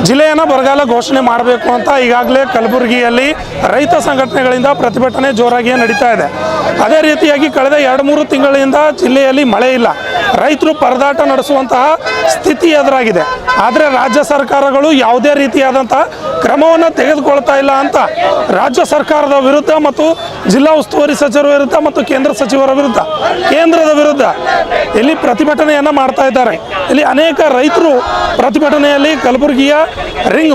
ಜಿಲ್ಲೆಯನ್ನು ಬರಗಾಲ ಘೋಷಣೆ ಮಾಡಬೇಕು ಅಂತ ಈಗಾಗಲೇ ಕಲಬುರಗಿಯಲ್ಲಿ ರೈತ ಸಂಘಟನೆಗಳಿಂದ ಪ್ರತಿಭಟನೆ ಜೋರಾಗಿ ನಡೀತಾ ಇದೆ. ಅದೇ ರೀತಿಯಾಗಿ ಕಳೆದ 2-3 ತಿಂಗಳಿಂದ ಜಿಲ್ಲೆಯಲ್ಲಿ ಮಳೆ ಇಲ್ಲ, ರೈತರು ಪರದಾಟ ನಡೆಸುವಂತಹ ಸ್ಥಿತಿ ಎದುರಾಗಿದೆ. ಆದರೆ ರಾಜ್ಯ ಸರ್ಕಾರಗಳು ಯಾವುದೇ ರೀತಿಯಾದಂತಹ ಕ್ರಮವನ್ನು ತೆಗೆದುಕೊಳ್ತಾ ಇಲ್ಲ ಅಂತ ರಾಜ್ಯ ಸರ್ಕಾರದ ವಿರುದ್ಧ ಮತ್ತು ಜಿಲ್ಲಾ ಉಸ್ತುವಾರಿ ಸಚಿವರ ವಿರುದ್ಧ ಮತ್ತು ಕೇಂದ್ರ ಸಚಿವರ ವಿರುದ್ಧ, ಕೇಂದ್ರದ ವಿರುದ್ಧ ಇಲ್ಲಿ ಪ್ರತಿಭಟನೆಯನ್ನು ಮಾಡ್ತಾ ಇದ್ದಾರೆ. ಇಲ್ಲಿ ಅನೇಕ ರೈತರು ಪ್ರತಿಭಟನೆಯಲ್ಲಿ ಕಲಬುರಗಿಯ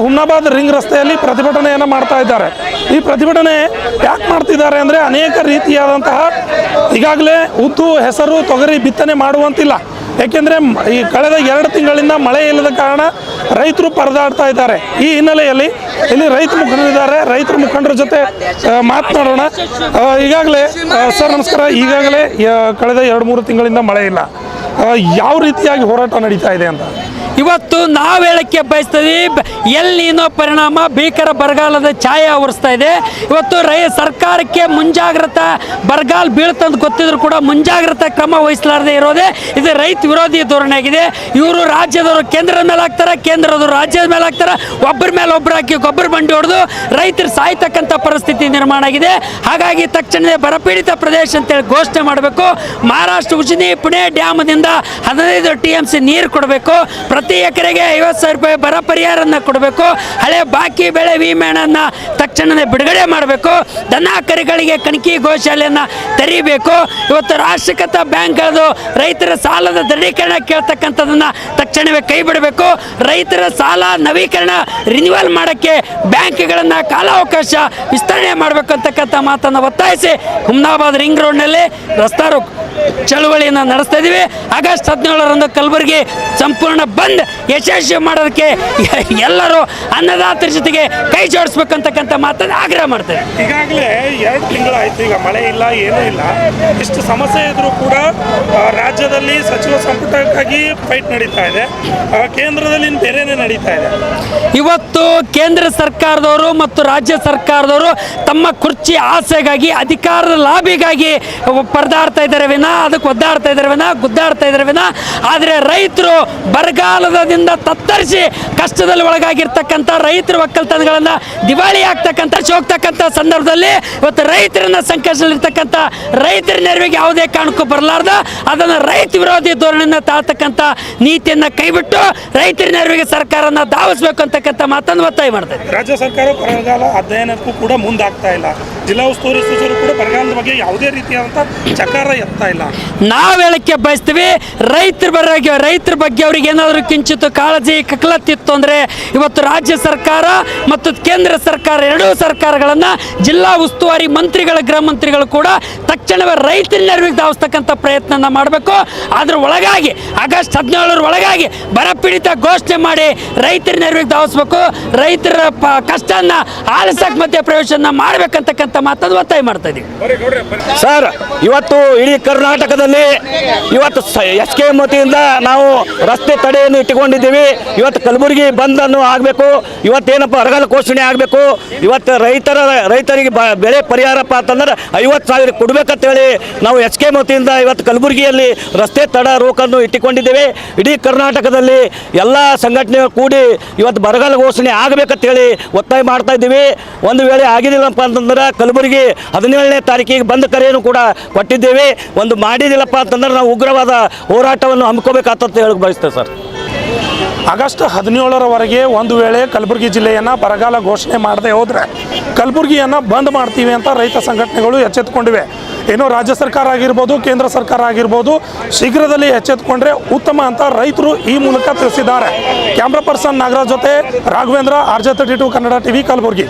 ಹುಮ್ನಾಬಾದ್ ರಿಂಗ್ ರಸ್ತೆಯಲ್ಲಿ ಪ್ರತಿಭಟನೆಯನ್ನು ಮಾಡ್ತಾ ಇದ್ದಾರೆ. ಈ ಪ್ರತಿಭಟನೆ ಯಾಕೆ ಮಾಡ್ತಿದ್ದಾರೆ ಅಂದರೆ ಅನೇಕ ರೀತಿಯಾದಂತಹ ಈಗಾಗಲೇ ಉದ್ದು, ಹೆಸರು, ತೊಗರಿ ಬಿತ್ತನೆ ಮಾಡುವಂತಿಲ್ಲ. ಏಕೆಂದರೆ ಈ ಕಳೆದ 2 ತಿಂಗಳಿಂದ ಮಳೆ ಇಲ್ಲದ ಕಾರಣ ರೈತರು ಪರದಾಡ್ತಾ ಇದ್ದಾರೆ. ಈ ಹಿನ್ನೆಲೆಯಲ್ಲಿ ಇಲ್ಲಿ ರೈತ ಮುಖಂಡರಿದ್ದಾರೆ, ರೈತರ ಮುಖಂಡರ ಜೊತೆ ಮಾತನಾಡೋಣ. ಈಗಾಗಲೇ ಸರ್ ನಮಸ್ಕಾರ. ಈಗಾಗಲೇ ಕಳೆದ 2-3 ತಿಂಗಳಿಂದ ಮಳೆ ಇಲ್ಲ, ಯಾವ ರೀತಿಯಾಗಿ ಹೋರಾಟ ನಡೀತಾ ಇದೆ ಅಂತ ಇವತ್ತು ನಾವು ಹೇಳಕ್ಕೆ ಬಯಸ್ತೀವಿ. ಎಲ್ಲಿನೋ ಪರಿಣಾಮ ಭೀಕರ ಬರಗಾಲದ ಛಾಯೆ ಆವರಿಸ್ತಾ ಇದೆ. ಇವತ್ತು ಸರ್ಕಾರಕ್ಕೆ ಮುಂಜಾಗ್ರತಾ ಬರಗಾಲ ಬೀಳ್ತಂದು ಗೊತ್ತಿದ್ರು ಕೂಡ ಮುಂಜಾಗ್ರತಾ ಕ್ರಮ ವಹಿಸಲಾರದೆ ಇರೋದೇ ಇದು ರೈತ ವಿರೋಧಿ ಧೋರಣೆ ಆಗಿದೆ. ಇವರು ರಾಜ್ಯದವರು ಕೇಂದ್ರದ ಮೇಲೆ ಹಾಕ್ತಾರೆ, ಕೇಂದ್ರದವರು ರಾಜ್ಯದ ಮೇಲೆ ಹಾಕ್ತಾರೆ, ಒಬ್ಬರ ಮೇಲೆ ಒಬ್ಬರು ಹಾಕಿ ಗೊಬ್ಬರ ಬಂಡಿ ಹೊಡೆದು ರೈತರು ಸಾಯ್ತಕ್ಕಂಥ ಪರಿಸ್ಥಿತಿ ನಿರ್ಮಾಣ ಆಗಿದೆ. ಹಾಗಾಗಿ ತಕ್ಷಣವೇ ಬರಪೀಡಿತ ಪ್ರದೇಶ ಅಂತೇಳಿ ಘೋಷಣೆ ಮಾಡಬೇಕು. ಮಹಾರಾಷ್ಟ್ರ ಉಜಿನಿ ಪುಣೆ ಡ್ಯಾಮದಿಂದ 15 TMC ನೀರು ಕೊಡಬೇಕು. ಪ್ರತಿ ಎಕರೆಗೆ 50,000 ರೂಪಾಯಿ ಬರ ಪರಿಹಾರವನ್ನು ಕೊಡಬೇಕು. ಹಳೆ ಬಾಕಿ ಬೆಳೆ ವಿಮೆಯನ್ನು ತಕ್ಷಣವೇ ಬಿಡುಗಡೆ ಮಾಡಬೇಕು. ದನ ಕರುಗಳಿಗೆ ಕಣಕಿ ಗೋಶಾಲೆಯನ್ನು ತೆರೀಬೇಕು. ಇವತ್ತು ರಾಷ್ಟ್ರೀಕೃತ ಬ್ಯಾಂಕ್ಗಳದು ರೈತರ ಸಾಲದ ದೃಢೀಕರಣ ಕೇಳ್ತಕ್ಕಂಥದ್ದನ್ನು ತಕ್ಷಣವೇ ಕೈ ಬಿಡಬೇಕು. ರೈತರ ಸಾಲ ನವೀಕರಣ ರಿನ್ಯೂವಲ್ ಮಾಡೋಕ್ಕೆ ಬ್ಯಾಂಕ್ಗಳನ್ನು ಕಾಲಾವಕಾಶ ವಿಸ್ತರಣೆ ಮಾಡಬೇಕು ಅಂತಕ್ಕಂಥ ಮಾತನ್ನು ಒತ್ತಾಯಿಸಿ ಹುಮ್ನಾಬಾದ್ ರಿಂಗ್ ರೋಡ್ನಲ್ಲಿ ರಸ್ತಾ ರೋಕ್ ಚಳುವಳಿಯನ್ನು ನಡೆಸ್ತಾ ಇದ್ದೀವಿ. ಆಗಸ್ಟ್ 17ರಂದು ಕಲಬುರಗಿ ಸಂಪೂರ್ಣ ಬಂದ್ ಯಶಸ್ವಿ ಮಾಡೋದಕ್ಕೆ ಎಲ್ಲರೂ ಅನ್ನದಾತರ ಜೊತೆಗೆ ಕೈ ಜೋಡಿಸ್ಬೇಕು ಅಂತಕ್ಕಂಥ ಮಾತನ್ನು ಆಗ್ರಹ ಮಾಡ್ತೇವೆ. ಈಗಾಗಲೇ 2 ತಿಂಗಳಾಯ್ತು, ಈಗ ಮಳೆ ಇಲ್ಲ, ಏನೂ ಇಲ್ಲ. ಇಷ್ಟು ಸಮಸ್ಯೆ ಇದ್ರೂ ಕೂಡ ರಾಜ್ಯದಲ್ಲಿ ಸಚಿವ ಸಂಪುಟಕ್ಕಾಗಿ ಫೈಟ್ ನಡೀತಾ ಇದೆ, ಕೇಂದ್ರದಲ್ಲಿ ಬೇರೆನೇ ನಡೀತಾ ಇದೆ. ಇವತ್ತು ಕೇಂದ್ರ ಸರ್ಕಾರದವರು ಮತ್ತು ರಾಜ್ಯ ಸರ್ಕಾರದವರು ತಮ್ಮ ಕುರ್ಚಿ ಆಸೆಗಾಗಿ, ಅಧಿಕಾರದ ಲಾಭಿಗಾಗಿ ಪರದಾಡ್ತಾ ಇದ್ದಾರೆ ವಿನ, ಅದಕ್ಕೆ ಒದ್ದಾಡ್ತಾ ಇದ್ದಾರೆ ವಿನ, ಗುದ್ದಾಡ್ತಾ ಇದ್ದಾರೆ ವಿನ. ಆದರೆ ರೈತರು ಬರಗಾಲದಿಂದ ತತ್ತರಿಸಿ ಕಷ್ಟದಲ್ಲಿ ಒಳಗಾಗಿರ್ತಕ್ಕಂಥ ರೈತರ ಒಕ್ಕಲ್ತನಗಳನ್ನು ದಿವಾಳಿ ಆಗ್ತಕ್ಕಂಥ ಹೋಗ್ತಕ್ಕಂಥ ಸಂದರ್ಭದಲ್ಲಿ ಇವತ್ತು ರೈತರನ್ನ ಸಂಕಷ್ಟದಲ್ಲಿರ್ತಕ್ಕಂಥ ರೈತರ ನೆರವಿಗೆ ಯಾವುದೇ ಕಾರಣಕ್ಕೂ ಬರಲಾರ್ದ ಅದನ್ನು ರೈತ ವಿರೋಧಿ ಧೋರಣೆಯನ್ನು ತಾಳ್ತಕ್ಕಂಥ ನೀತಿಯನ್ನು ಕೈಬಿಟ್ಟು ರೈತರ ನೆರವಿಗೆ ಸರ್ಕಾರನ ಧಾವಿಸಬೇಕು ಅಂತಕ್ಕಂಥ ಮಾತನ್ನು ಒತ್ತಾಯ ಮಾಡ್ತಾರೆ. ರಾಜ್ಯ ಸರ್ಕಾರ ಬರಗಾಲ ಅಧ್ಯಯನಕ್ಕೂ ಕೂಡ ಮುಂದಾಗ್ತಾ ಇಲ್ಲ. ಜಿಲ್ಲಾ ಉಸ್ತುವಾರಿ ಸಚಿವರು ಕೂಡ ಬರಗಾಲದ ಬಗ್ಗೆ ಯಾವುದೇ ರೀತಿಯಾದಂಥ ಚಕಾರ ಎತ್ತಾ ಇಲ್ಲ. ನಾವು ಹೇಳಕ್ಕೆ ಬಯಸ್ತೀವಿ, ರೈತರ ಬಗ್ಗೆ ಅವ್ರಿಗೆ ಏನಾದರೂ ಕಿಂಚಿತ್ತು ಕಾಳಜಿ ಕಕ್ಕಲತ್ತಿತ್ತು ಅಂದರೆ ಇವತ್ತು ರಾಜ್ಯ ಸರ್ಕಾರ ಮತ್ತು ಕೇಂದ್ರ ಸರ್ಕಾರ ಎರಡೂ ಸರ್ಕಾರಗಳನ್ನು ಜಿಲ್ಲಾ ಉಸ್ತುವಾರಿ ಮಂತ್ರಿಗಳ ಗೃಹ ಮಂತ್ರಿಗಳು ಕೂಡ ತಕ್ಷಣವೇ ರೈತರ ನೆರವಿಗೆ ಧಾವಿಸ್ತಕ್ಕಂಥ ಪ್ರಯತ್ನ ಮಾಡಬೇಕು. ಅದ್ರ ಒಳಗಾಗಿ ಆಗಸ್ಟ್ 17ರ ಒಳಗಾಗಿ ಬರಪೀಡಿತ ಘೋಷಣೆ ಮಾಡಿ ರೈತರ ನೆರವಿಗೆ ಧಾವಿಸ್ಬೇಕು. ರೈತರ ಕಷ್ಟನ ಆಲಿಸಕ್ಕೆ ಮಧ್ಯ ಪ್ರವೇಶನ ಮಾಡಬೇಕಂತಕ್ಕಂಥ ಮಾತನ್ನು ಒತ್ತಾಯ ಮಾಡ್ತಾ ಇದ್ದೀವಿ. ಸರ್, ಇವತ್ತು ಇಡೀ ಕರ್ನಾಟಕದಲ್ಲಿ ಇವತ್ತು SK ವತಿಯಿಂದ ನಾವು ರಸ್ತೆ ತಡೆಯನ್ನು ಇಟ್ಟುಕೊಂಡಿದ್ದೀವಿ. ಇವತ್ತು ಕಲಬುರಗಿ ಬಂದನ್ನು ಆಗಬೇಕು, ಇವತ್ತೇನಪ್ಪ ಬರಗಾಲ ಘೋಷಣೆ ಆಗಬೇಕು. ಇವತ್ತು ರೈತರಿಗೆ ಬೆಳೆ ಪರಿಹಾರಪ್ಪ ಅಂತಂದ್ರೆ 50,000 ಕೊಡಬೇಕಂತೇಳಿ ನಾವು SK ವತಿಯಿಂದ ಇವತ್ತು ಕಲಬುರಗಿಯಲ್ಲಿ ರಸ್ತೆ ತಡ ರೋಕನ್ನು ಇಟ್ಟುಕೊಂಡಿದ್ದೇವೆ. ಇಡೀ ಕರ್ನಾಟಕದಲ್ಲಿ ಎಲ್ಲ ಸಂಘಟನೆಗಳು ಕೂಡಿ ಇವತ್ತು ಬರಗಾಲ ಘೋಷಣೆ ಆಗಬೇಕಂತೇಳಿ ಒತ್ತಾಯ ಮಾಡ್ತಾ ಇದ್ದೀವಿ. ಒಂದು ವೇಳೆ ಆಗಿದ್ದಿಲ್ಲಪ್ಪ ಅಂತಂದ್ರೆ ಕಲಬುರಗಿ 17ನೇ ತಾರೀಕಿಗೆ ಬಂದ್ ಕರೆಯನ್ನು ಕೂಡ ಕೊಟ್ಟಿದ್ದೇವೆ. ಒಂದು ಮಾಡಿದಿಲ್ಲಪ್ಪ ಅಂತಂದ್ರೆ ನಾವು ಉಗ್ರವಾದ ಹೋರಾಟವನ್ನು ಹಮ್ಮಿಕೋಬೇಕಂತ ಹೇಳಿ ಬಯಸ್ತೇವೆ ಸರ್. ಆಗಸ್ಟ್ 17ರವರೆಗೆ ಒಂದು ವೇಳೆ ಕಲಬುರಗಿ ಜಿಲ್ಲೆಯನ್ನು ಬರಗಾಲ ಘೋಷಣೆ ಮಾಡದೆ ಹೋದರೆ ಕಲಬುರಗಿಯನ್ನು ಬಂದ್ ಮಾಡ್ತೀವಿ ಅಂತ ರೈತ ಸಂಘಟನೆಗಳು ಎಚ್ಚೆತ್ತುಕೊಂಡಿವೆ. ಏನೋ ರಾಜ್ಯ ಸರ್ಕಾರ ಆಗಿರ್ಬೋದು, ಕೇಂದ್ರ ಸರ್ಕಾರ ಆಗಿರ್ಬೋದು, ಶೀಘ್ರದಲ್ಲಿ ಎಚ್ಚೆತ್ತುಕೊಂಡ್ರೆ ಉತ್ತಮ ಅಂತ ರೈತರು ಈ ಮೂಲಕ ತಿಳಿಸಿದ್ದಾರೆ. ಕ್ಯಾಮ್ರಾ ಪರ್ಸನ್ ನಾಗರಾಜ್ ಜೊತೆ ರಾಘವೇಂದ್ರ, RJ32 ಕನ್ನಡ TV, ಕಲಬುರಗಿ.